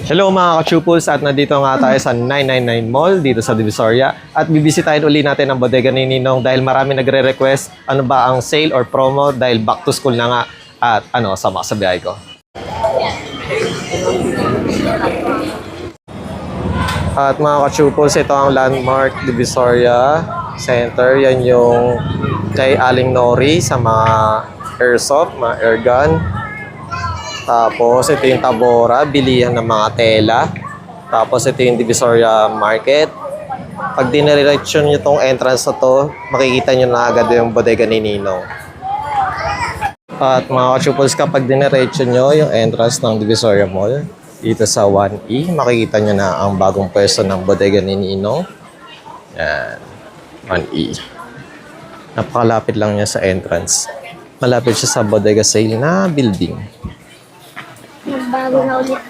Hello mga ka-chupos, at nandito nga tayo sa 999 Mall dito sa Divisoria at bibisitahin uli natin ang bodega ni Ninong dahil marami nagre-request ano ba ang sale or promo dahil back to school na nga at sama sa biyahe ko. At mga ka-chupos, ito ang landmark Divisoria Center. Yan yung kay Aling Nori sa mga airsoft, mga airgun. Tapos, ito yung Tabora, bilihan ng mga tela. Tapos, ito yung Divisoria Market. Pag diniretso nyo itong entrance na to, makikita nyo na agad yung bodega ni Ninong. At mga ka-chupos, kapag diniretso nyo yung entrance ng Divisoria Mall, dito sa 1E, makikita nyo na ang bagong pwesto ng bodega ni Ninong. Yan, 1E. Napakalapit lang niya sa entrance. Malapit siya sa bodega sale na building. Bago na ulit.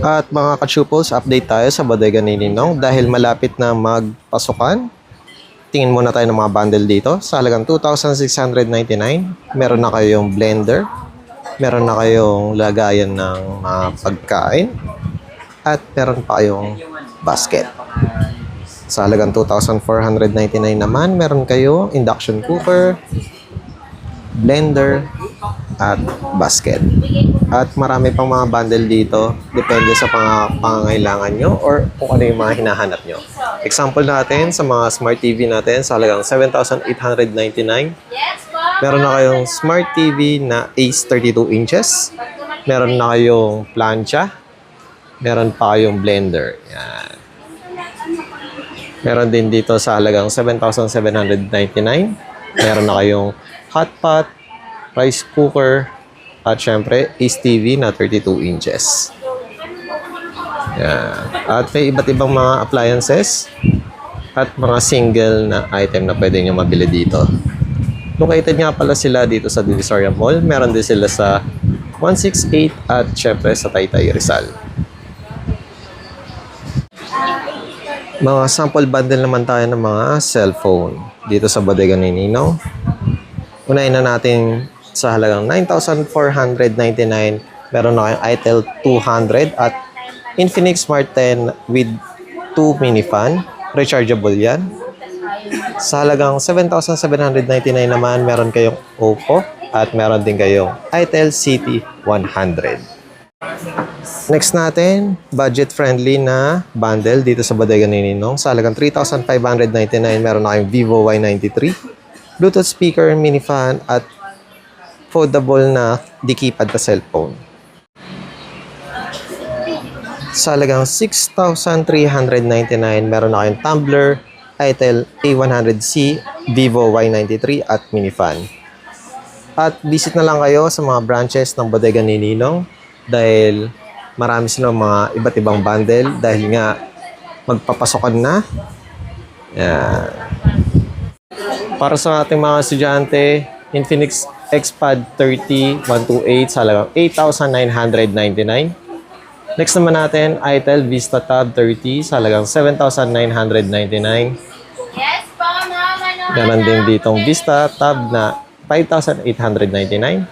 At mga ka-chupos, update tayo sa bodega ni Ninong dahil malapit na magpasukan. Tingin muna tayo ng mga bundle dito. Sa halagang 2,699, meron na kayong blender, meron na kayong lagayan ng mga pagkain, at meron pa kayong basket. Sa halagang 2,499 naman, meron kayong induction cooker, blender, at basket. At marami pang mga bundle dito. Depende sa pangangailangan nyo or kung ano yung mga hinahanap nyo. Example natin sa mga smart TV natin sa halagang 7,899. Meron na kayong smart TV na Ace 32 inches. Meron na kayong plancha. Meron pa kayong blender. Yan. Meron din dito sa halagang 7,799. Meron na kayong hot pot, rice cooker, at syempre, Ace TV na 32 inches. Yan. At may iba't ibang mga appliances at mga single na item na pwede nyo mabili dito. Located nga pala sila dito sa Divisoria Mall. Meron din sila sa 168 at syempre sa Taytay Rizal. Mga sample bundle naman tayo ng mga cellphone dito sa bodega ni Ninong. Unahin na natin sa halagang 9,499, meron na kayong Itel 200 at Infinix Smart 10 with 2 mini fan. Rechargeable yan. Sa halagang 7,799 naman, meron kayong Oppo at meron din kayong Itel CT 100. Next natin, budget-friendly na bundle dito sa bodega ni Ninong. Sa halagang 3,599, meron na kayong Vivo Y93, Bluetooth speaker, mini fan, at foldable na di-keypad na cellphone. Sa halagang 6,399, meron na kayong tumbler, Itel A100C, Vivo Y93 at mini fan. At visit na lang kayo sa mga branches ng bodega ni Ninong dahil marami silang mga iba't ibang bundle dahil nga magpapasokan na. Yan. Para sa ating mga estudyante, Infinix XPad 30-128 sa halagang 8,999. Next naman natin, Itel Vista Tab 30 sa halagang 7,999. Yes po, mama. Meron din ditong Vista Tab na 5,899.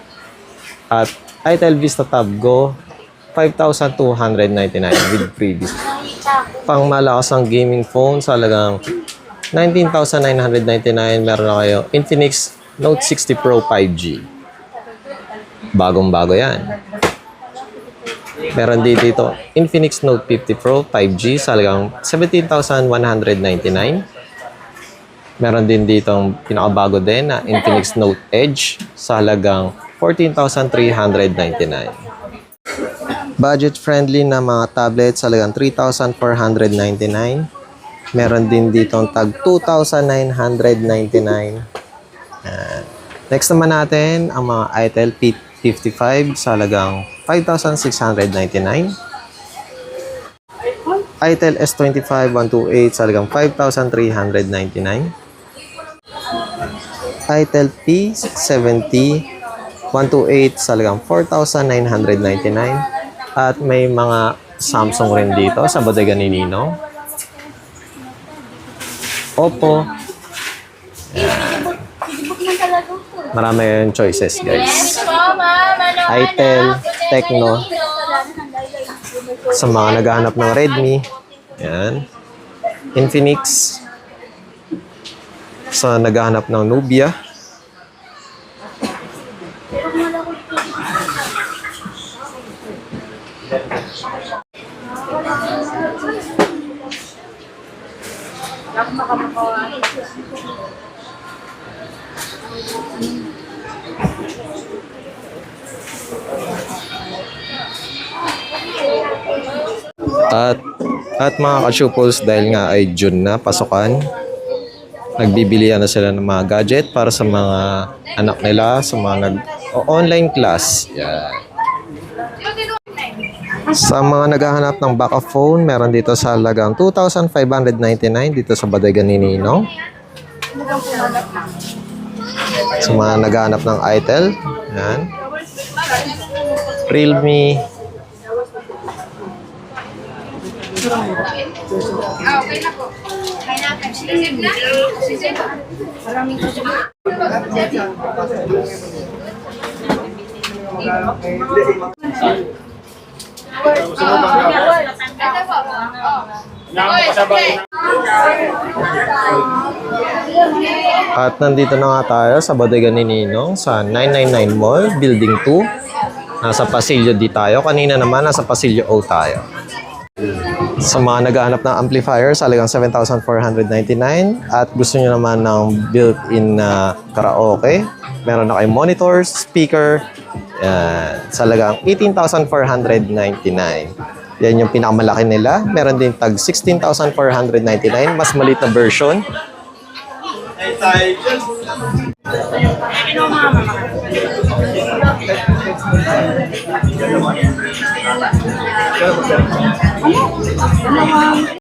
At Itel Vista Tab Go 5,299 with freebies. Pang malakas ang gaming phone sa halagang 19,999, meron na kayo Infinix Note 60 Pro 5G. Bagong-bago yan. Meron din dito Infinix Note 50 Pro 5G sa halagang 17,199. Meron din dito pinakabago din na Infinix Note Edge sa halagang 14,399. Budget-friendly na mga tablet sa halagang 3,499. Meron din dito ang tag 2,999. Next naman natin ang mga Itel P55 sa halagang 5,699. Itel S25 128 sa halagang 5,399. Itel P70 128 sa halagang 4,999. At may mga Samsung rin dito sa bodega ni Ninong. Oppo. Marami yung choices, guys. Yes po, ma'am. Ano, Itel, ano? Tecno. Sa mga naghahanap ng Redmi. Yan. Infinix. Sa naghahanap ng Nubia. At mga ka-chupos, dahil nga ay June na, pasukan, nagbibilihan na sila ng mga gadget para sa mga anak nila, sa mga nag-online class. Yan. Sa mga naghahanap ng backup phone, meron dito sa halagang 2,599 dito sa bodega ni Ninong. Sa mga naghahanap ng Itel, yan. Realme. Okay na po. Okay na. Sisip na? Sisip. Maraming sisip. At nandito na nga tayo sa bodega ni Ninong sa 999 Mall, Building 2. Nasa Pasilyo D tayo. Kanina naman nasa Pasilyo O tayo. Sa mga naghahanap ng amplifier sa halagang 7,499 at gusto nyo naman ng built-in na karaoke, meron na kayong monitors, speaker, yan, sa halagang 18,499. Yan yung pinakamalaki nila. Meron din tag 16,499, mas maliit na version.